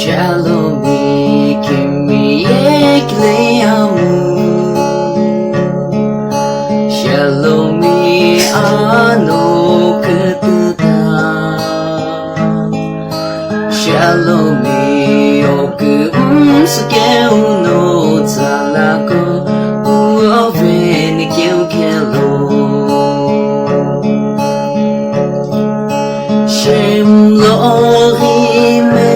Shalom kimi ekleyamu Shalom ano ketuta Shalom oku sukeu no zalako uove ni kyukelo Shem lo hime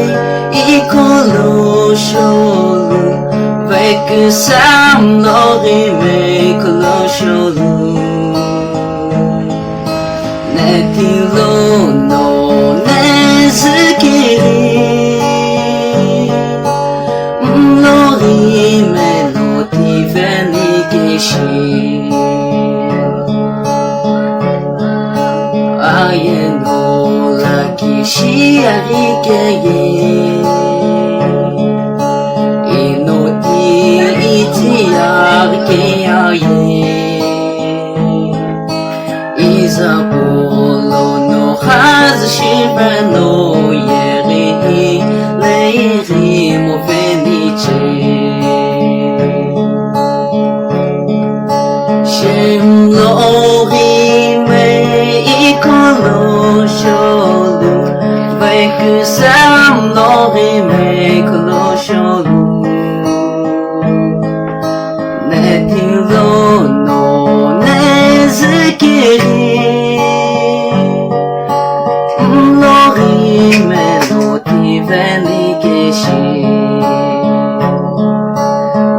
ikolo sholu Veku sam lo hime ikolo sholu Netilo no nezukiri Lo hime no tiveni geshi Ayeno Shiarikeye Inoti itiarikeaye Izabolo no hazushiba no yerihi Leiri mo fenice Shem lo rime ikolo sholu Veku sam no hime kono sholu Netilo no nezukiri Lo hime no tiveni geshi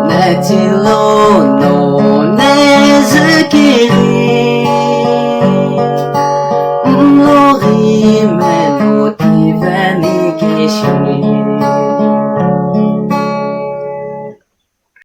Netilo no nezukiri Lo hime no tiveni geshi